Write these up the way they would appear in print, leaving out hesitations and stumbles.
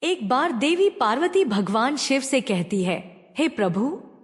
एक बार देवी पार्वती भगवान शिव से कहती है, हे प्रभु,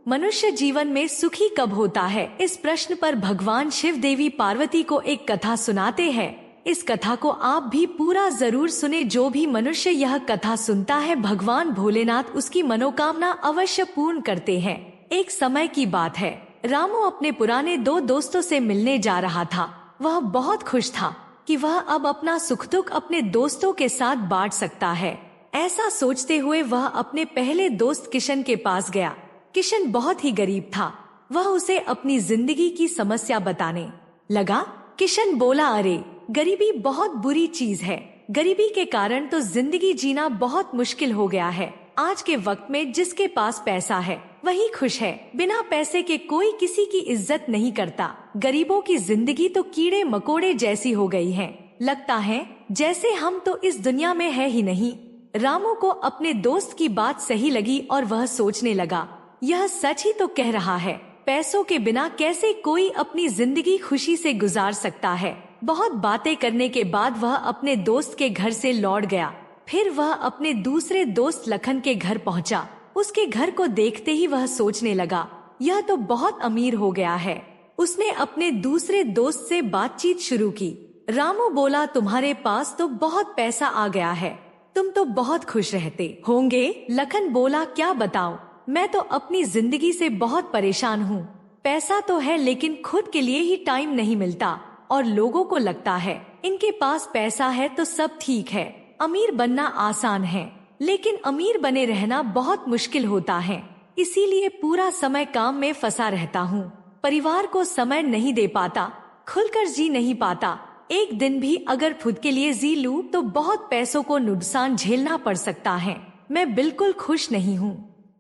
मनुष्य जीवन में सुखी कब होता है? इस प्रश्न पर भगवान शिव देवी पार्वती को एक कथा सुनाते हैं। इस कथा को आप भी पूरा जरूर सुने। जो भी मनुष्य यह कथा सुनता है, भगवान भोलेनाथ उसकी मनोकामना अवश्य पूर्ण करते हैं। एक समय की बात है, रामू अपने पुराने दो दोस्तों से मिलने जा रहा था। वह बहुत खुश था कि वह अब अपना सुख दुख अपने दोस्तों के साथ बांट सकता है। ऐसा सोचते हुए वह अपने पहले दोस्त किशन के पास गया। किशन बहुत ही गरीब था। वह उसे अपनी जिंदगी की समस्या बताने लगा। किशन बोला, अरे गरीबी बहुत बुरी चीज है। गरीबी के कारण तो जिंदगी जीना बहुत मुश्किल हो गया है। आज के वक्त में जिसके पास पैसा है वही खुश है। बिना पैसे के कोई किसी की इज्जत नहीं करता। गरीबों की जिंदगी तो कीड़े मकोड़े जैसी हो गई है। लगता है जैसे हम तो इस दुनिया में है ही नहीं। रामू को अपने दोस्त की बात सही लगी और वह सोचने लगा, यह सच ही तो कह रहा है। पैसों के बिना कैसे कोई अपनी जिंदगी खुशी से गुजार सकता है। बहुत बातें करने के बाद वह अपने दोस्त के घर से लौट गया। फिर वह अपने दूसरे दोस्त लखन के घर पहुंचा। उसके घर को देखते ही वह सोचने लगा, यह तो बहुत अमीर हो गया है। उसने अपने दूसरे दोस्त से बातचीत शुरू की। रामू बोला, तुम्हारे पास तो बहुत पैसा आ गया है, तुम तो बहुत खुश रहते होंगे। लखन बोला, क्या बताऊं, मैं तो अपनी जिंदगी से बहुत परेशान हूँ। पैसा तो है लेकिन खुद के लिए ही टाइम नहीं मिलता और लोगों को लगता है इनके पास पैसा है तो सब ठीक है। अमीर बनना आसान है लेकिन अमीर बने रहना बहुत मुश्किल होता है। इसीलिए पूरा समय काम में फंसा रहता हूँ। परिवार को समय नहीं दे पाता, खुलकर जी नहीं पाता। एक दिन भी अगर खुद के लिए जी लूं तो बहुत पैसों को नुकसान झेलना पड़ सकता है। मैं बिल्कुल खुश नहीं हूँ।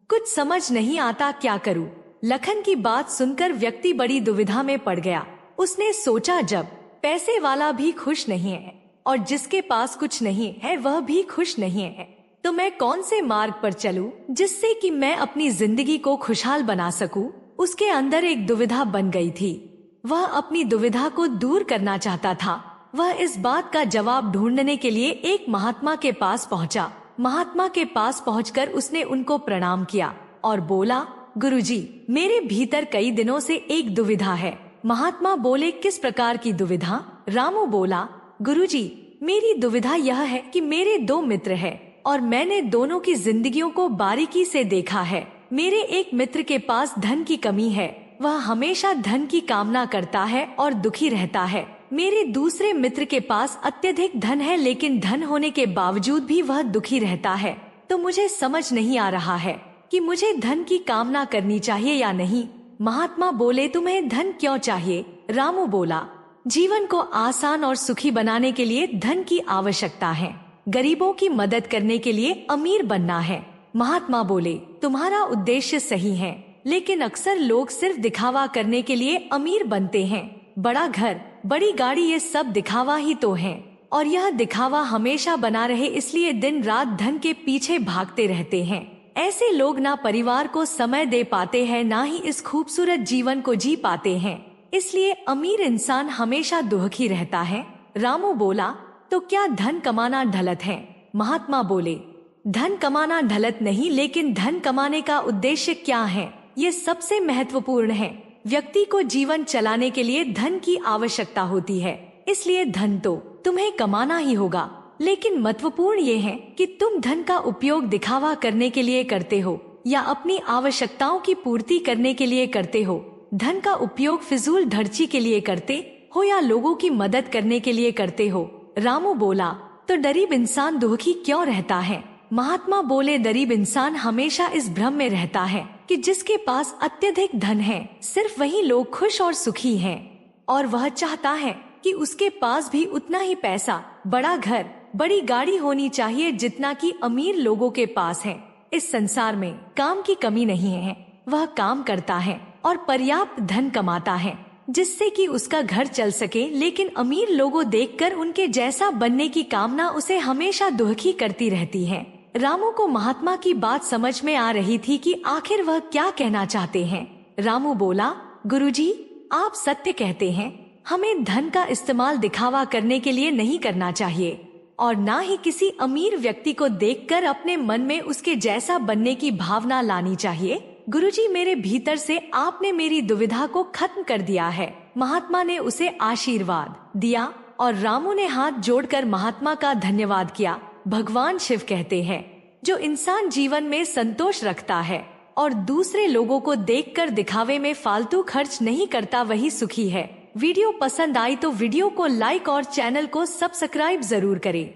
कुछ समझ नहीं आता क्या करूँ। लखन की बात सुनकर व्यक्ति बड़ी दुविधा में पड़ गया। उसने सोचा, जब पैसे वाला भी खुश नहीं है और जिसके पास कुछ नहीं है वह भी खुश नहीं है, तो मैं कौन से मार्ग पर चलूं जिससे कि मैं अपनी जिंदगी को खुशहाल बना सकूं। उसके अंदर एक दुविधा बन गई थी। वह अपनी दुविधा को दूर करना चाहता था। वह इस बात का जवाब ढूंढने के लिए एक महात्मा के पास पहुंचा। महात्मा के पास पहुंचकर उसने उनको प्रणाम किया और बोला, गुरुजी, मेरे भीतर कई दिनों से एक दुविधा है। महात्मा बोले, किस प्रकार की दुविधा? रामू बोला, गुरुजी, मेरी दुविधा यह है कि मेरे दो मित्र हैं और मैंने दोनों की जिंदगियों को बारीकी से देखा है। मेरे एक मित्र के पास धन की कमी है, वह हमेशा धन की कामना करता है और दुखी रहता है। मेरे दूसरे मित्र के पास अत्यधिक धन है लेकिन धन होने के बावजूद भी वह दुखी रहता है। तो मुझे समझ नहीं आ रहा है कि मुझे धन की कामना करनी चाहिए या नहीं। महात्मा बोले, तुम्हें धन क्यों चाहिए? रामू बोला, जीवन को आसान और सुखी बनाने के लिए धन की आवश्यकता है। गरीबों की मदद करने के लिए अमीर बनना है। महात्मा बोले, तुम्हारा उद्देश्य सही है लेकिन अक्सर लोग सिर्फ दिखावा करने के लिए अमीर बनते हैं। बड़ा घर, बड़ी गाड़ी, ये सब दिखावा ही तो है और यह दिखावा हमेशा बना रहे इसलिए दिन रात धन के पीछे भागते रहते हैं। ऐसे लोग ना परिवार को समय दे पाते हैं, ना ही इस खूबसूरत जीवन को जी पाते हैं। इसलिए अमीर इंसान हमेशा दुखी रहता है। रामू बोला, तो क्या धन कमाना ढलत है? महात्मा बोले, धन कमाना ढलत नहीं, लेकिन धन कमाने का उद्देश्य क्या है ये सबसे महत्वपूर्ण है। व्यक्ति को जीवन चलाने के लिए धन की आवश्यकता होती है, इसलिए धन तो तुम्हें कमाना ही होगा। लेकिन महत्वपूर्ण ये है कि तुम धन का उपयोग दिखावा करने के लिए करते हो या अपनी आवश्यकताओं की पूर्ति करने के लिए करते हो। धन का उपयोग फिजूल खर्ची के लिए करते हो या लोगों की मदद करने के लिए करते हो। रामू बोला, तो गरीब इंसान दुखी क्यों रहता है? महात्मा बोले, गरीब इंसान हमेशा इस भ्रम में रहता है कि जिसके पास अत्यधिक धन है सिर्फ वही लोग खुश और सुखी हैं और वह चाहता है कि उसके पास भी उतना ही पैसा, बड़ा घर, बड़ी गाड़ी होनी चाहिए जितना कि अमीर लोगों के पास है। इस संसार में काम की कमी नहीं है। वह काम करता है और पर्याप्त धन कमाता है जिससे कि उसका घर चल सके, लेकिन अमीर लोगों देखकर उनके जैसा बनने की कामना उसे हमेशा दुखी करती रहती है। रामू को महात्मा की बात समझ में आ रही थी कि आखिर वह क्या कहना चाहते हैं। रामू बोला, गुरुजी, आप सत्य कहते हैं, हमें धन का इस्तेमाल दिखावा करने के लिए नहीं करना चाहिए। और ना ही किसी अमीर व्यक्ति को देखकर अपने मन में उसके जैसा बनने की भावना लानी चाहिए। गुरुजी, मेरे भीतर से आपने मेरी दुविधा को खत्म कर दिया है। महात्मा ने उसे आशीर्वाद दिया और रामू ने हाथ जोड़कर महात्मा का धन्यवाद किया। भगवान शिव कहते हैं, जो इंसान जीवन में संतोष रखता है और दूसरे लोगों को देखकर दिखावे में फालतू खर्च नहीं करता, वही सुखी है। वीडियो पसंद आई तो वीडियो को लाइक और चैनल को सब्सक्राइब जरूर करें।